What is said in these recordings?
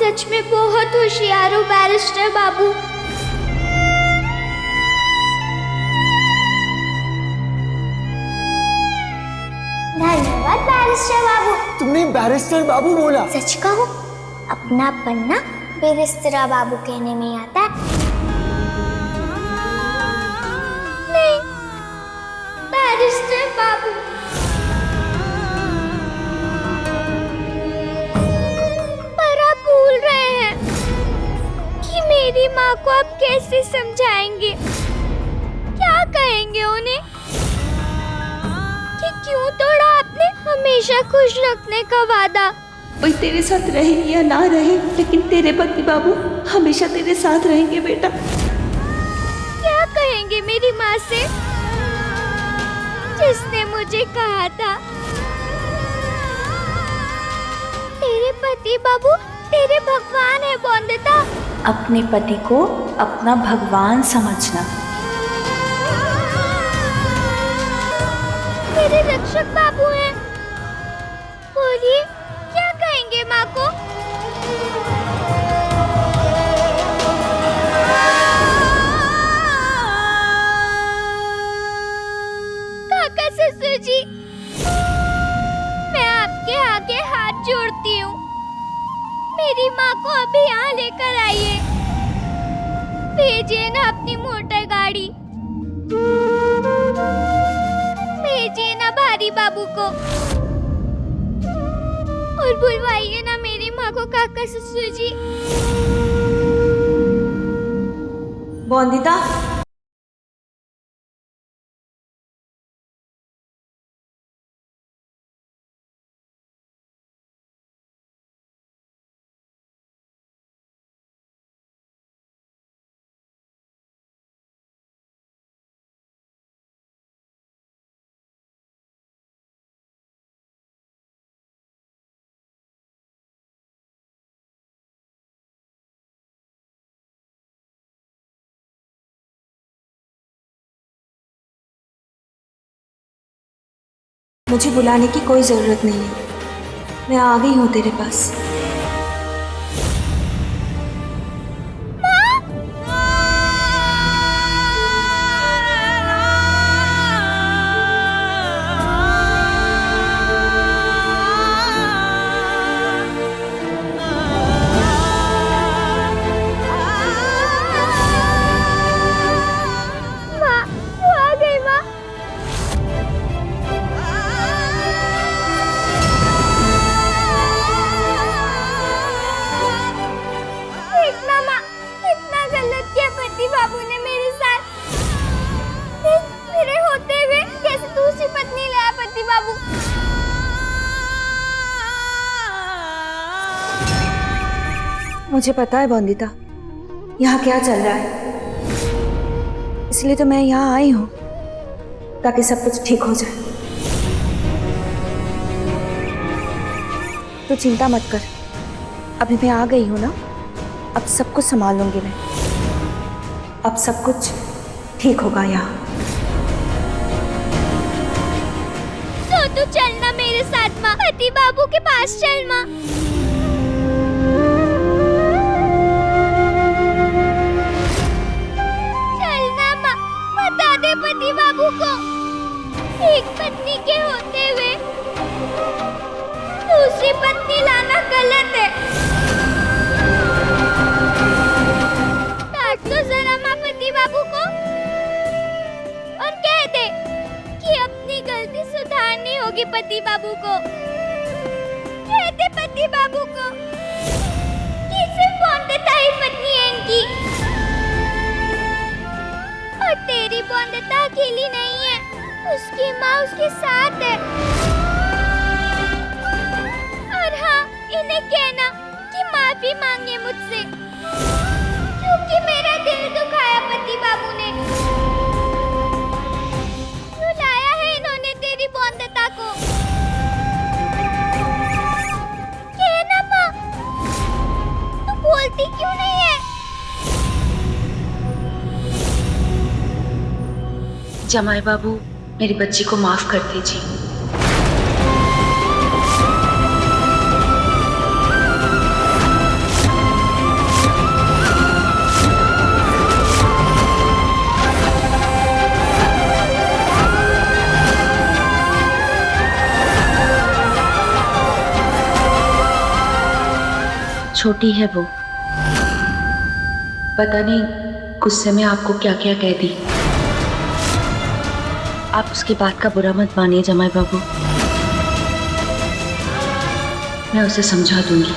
सच में बहुत होशियार हो बैरिस्टर बाबू। धन्यवाद बैरिस्टर बाबू। तुमने बैरिस्टर बाबू बोला। सच कहूँ, अपना पन्ना बैरिस्टर बाबू कहने में आता है। नहीं, बैरिस्टर बाबू। पर आप भूल रहे हैं कि मेरी माँ को आप कैसे समझाएंगे, क्या कहेंगे उन्हें कि क्यों तोड़ा आपने हमेशा खुश रखने का वादा। कोई तेरे साथ रहे या ना रहे, लेकिन तेरे पति बाबू हमेशा तेरे साथ रहेंगे बेटा। क्या कहेंगे मेरी माँ से जिसने मुझे कहा था तेरे पति बाबू तेरे भगवान है बोंदिता। अपने पति को अपना भगवान समझना। मेरे रक्षक बाबू हैं। बोलिए, क्या कहेंगे माँ को? काका ससुर जी, मैं आपके आगे हाथ जोड़ती हूँ। मेरी माँ को अभी यहाँ लेकर आइए। भेजिए ना अपनी मोटर गाड़ी, भेजिए ना भारी बाबू को, और बुलवाइए ना मेरी माँ को काका ससुर जी। बोंदिता, मुझे बुलाने की कोई जरूरत नहीं है, मैं आ गई हूँ तेरे पास। बाबू ने मेरे साथ, मेरे होते हुए कैसे दूसरी पत्नी लाया पति बाबू। मुझे पता है बोंदिता, यहाँ क्या चल रहा है, इसलिए तो मैं यहाँ आई हूँ ताकि सब कुछ ठीक हो जाए। तो चिंता मत कर, अभी मैं आ गई हूँ ना, अब सब कुछ संभाल लूंगी मैं। अब सब कुछ ठीक होगा यहाँ। तो तू चलना मेरे साथ माँ, पति बाबू के पास चल माँ। चलना माँ, बता दे पति बाबू को एक पत्नी के होते हुए दूसरी पत्नी लाना गलत है। तो जरा माँ पति बाबू को और कह दे कि अपनी गलती सुधारनी होगी। पति बाबू को कह दे, पति बाबू को कि सिर्फ बोंदिता ही पत्नी है इनकी, और तेरी बोंदिता अकेली नहीं है, उसकी माँ उसके साथ है। और हाँ, इन्हें कहना कि माफी मांगे मुझसे, क्योंकि मेरा दिल दुखाया पति बाबू ने। रुलाया है इन्होंने तेरी बोंदिता को। कहना माँ, तू बोलती क्यों नहीं है? जमाई बाबू, मेरी बच्ची को माफ कर दीजिए। छोटी है वो, पता नहीं गुस्से में आपको क्या क्या कह दी। आप उसकी बात का बुरा मत मानिए जमाई बाबू, मैं उसे समझा दूंगी।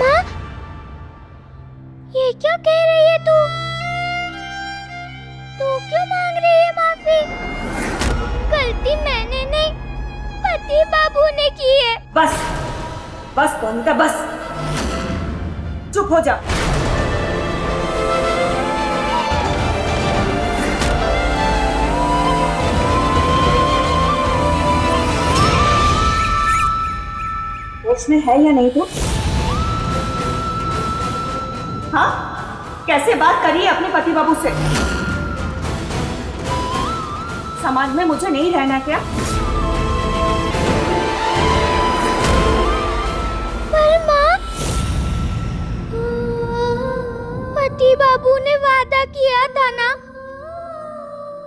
माँ, ये क्या कह रही है तू? तू क्यों मांग रही है माफी? गलती मैंने नहीं, पति बाबू ने की है। बस बस बोनिता, बस चुप हो जा। होश में है या नहीं तू? हाँ, कैसे बात करी है अपने पति बाबू से? समाज में मुझे नहीं रहना क्या? पर माँ, पति बाबू ने वादा किया था ना,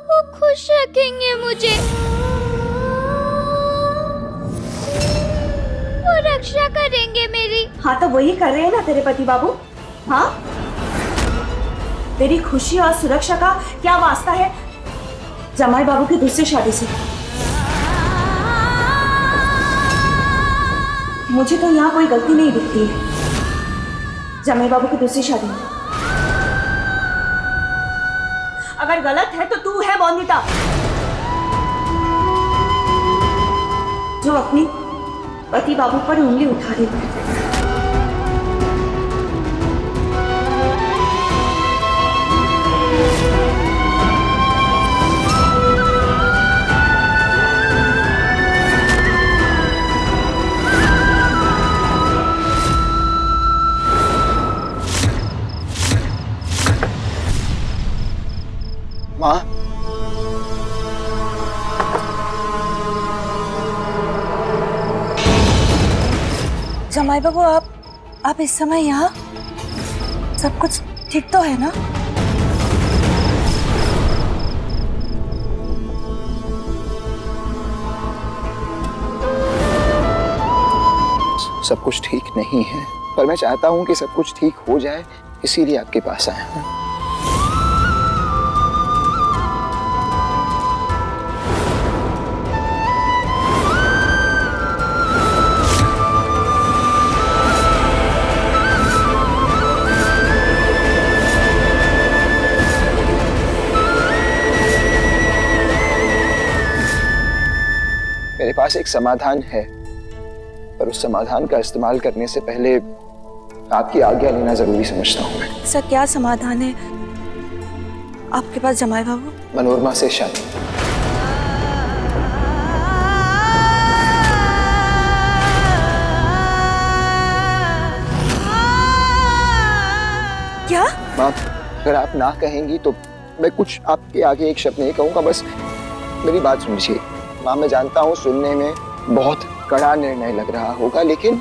वो खुश रखेंगे मुझे, वो रक्षा करेंगे मेरी। हाँ तो वही कर रहे हैं ना तेरे पति बाबू। हाँ, तेरी खुशी और सुरक्षा का क्या वास्ता है जमाई बाबू की दूसरी शादी से? मुझे तो यहाँ कोई गलती नहीं दिखती है जमाई बाबू की दूसरी शादी में। अगर गलत है तो तू है बोनिता, जो अपनी पति बाबू पर उंगली उठा रही है। माँ, जमाई बाबू, आप इस समय यहाँ? सब कुछ ठीक तो है ना? सब कुछ ठीक नहीं है, पर मैं चाहता हूँ कि सब कुछ ठीक हो जाए, इसीलिए आपके पास आया हूँ। मेरे पास एक समाधान है, पर उस समाधान का इस्तेमाल करने से पहले आपकी आज्ञा लेना जरूरी समझता हूँ मैं। सर, क्या समाधान है आपके पास जमाई बाबू? मनोरमा से शादी। क्या? माँ, अगर आप ना कहेंगी तो मैं कुछ आपके आगे एक शब्द नहीं कहूंगा, बस मेरी बात सुनिए। माँ, मैं जानता हूँ सुनने में बहुत कड़ा निर्णय लग रहा होगा, लेकिन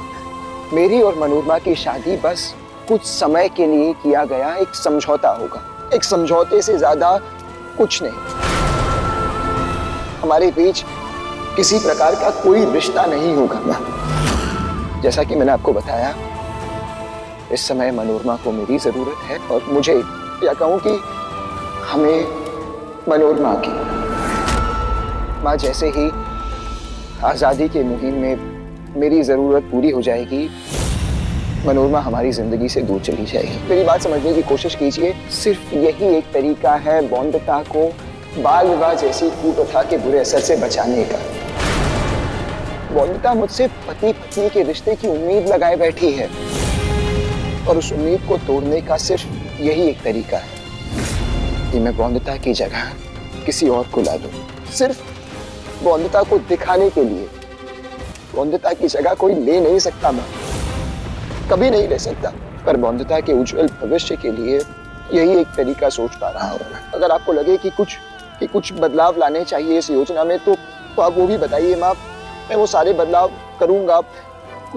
मेरी और मनोरमा की शादी बस कुछ समय के लिए किया गया एक समझौता होगा। एक समझौते से ज्यादा कुछ नहीं। हमारे बीच किसी प्रकार का कोई रिश्ता नहीं होगा माँ। जैसा कि मैंने आपको बताया, इस समय मनोरमा को मेरी जरूरत है और मुझे, या कहूं कि हमें मनोरमा की। माँ, जैसे ही आजादी की मुहिम में मेरी जरूरत पूरी हो जाएगी, मनोरमा हमारी जिंदगी से दूर चली जाएगी। मेरी बात समझने की कोशिश कीजिए। सिर्फ यही एक तरीका है बौंदता को बाल विवाह जैसी कुप्रथा के बुरे असर से बचाने का। बौंदता मुझसे पति पत्नी के रिश्ते की उम्मीद लगाए बैठी है, और उस उम्मीद को तोड़ने का सिर्फ यही एक तरीका है कि मैं बौंदता की जगह किसी और को ला दूं। सिर्फ बौंदता को दिखाने के लिए। बौंदता की जगह कोई ले नहीं सकता माँ, कभी नहीं ले सकता, पर बौंदता के उज्जवल भविष्य के लिए यही एक तरीका सोच पा रहा हूँ मैं। अगर आपको लगे कि कुछ बदलाव लाने चाहिए इस योजना में, तो आप वो भी बताइए माँ। मैं वो सारे बदलाव करूंगा।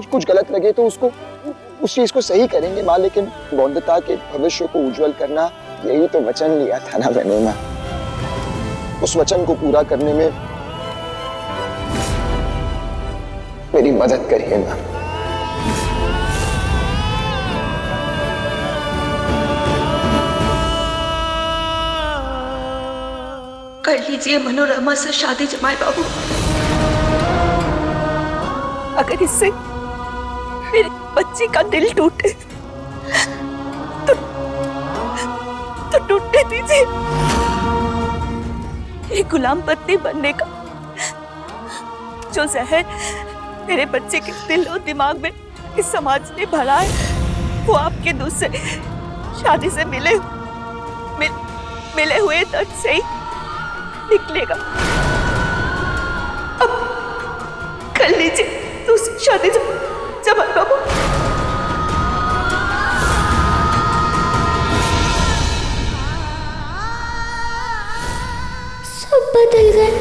कुछ गलत लगे तो उस चीज को सही करेंगे माँ, लेकिन बौंदता के भविष्य को उज्जवल करना यही तो वचन लिया था ना मैंने माँ। उस वचन को पूरा करने में मेरी मदद करिए माँ। कर लीजिए मनोरमा से शादी जमाए बाबू। अगर इससे मेरे बच्चे का दिल टूटे तो टूटने दीजिए। एक गुलाम पत्नी बनने का जो जहर मेरे बच्चे के दिल और दिमाग में इस समाज ने भरा है, वो आपके दूध से शादी से मिले हुए दर्द से ही निकलेगा। अब कर लीजिए दूसरी शादी जमाल बाबू। सब बदल गए,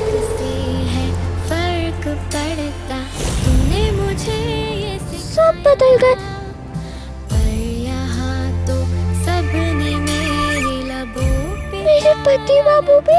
फर्क पड़ता तूने मुझे ये सब बदल गए। पर यहाँ तो सबने मेरे लबों पे, मेरे पति बाबू भी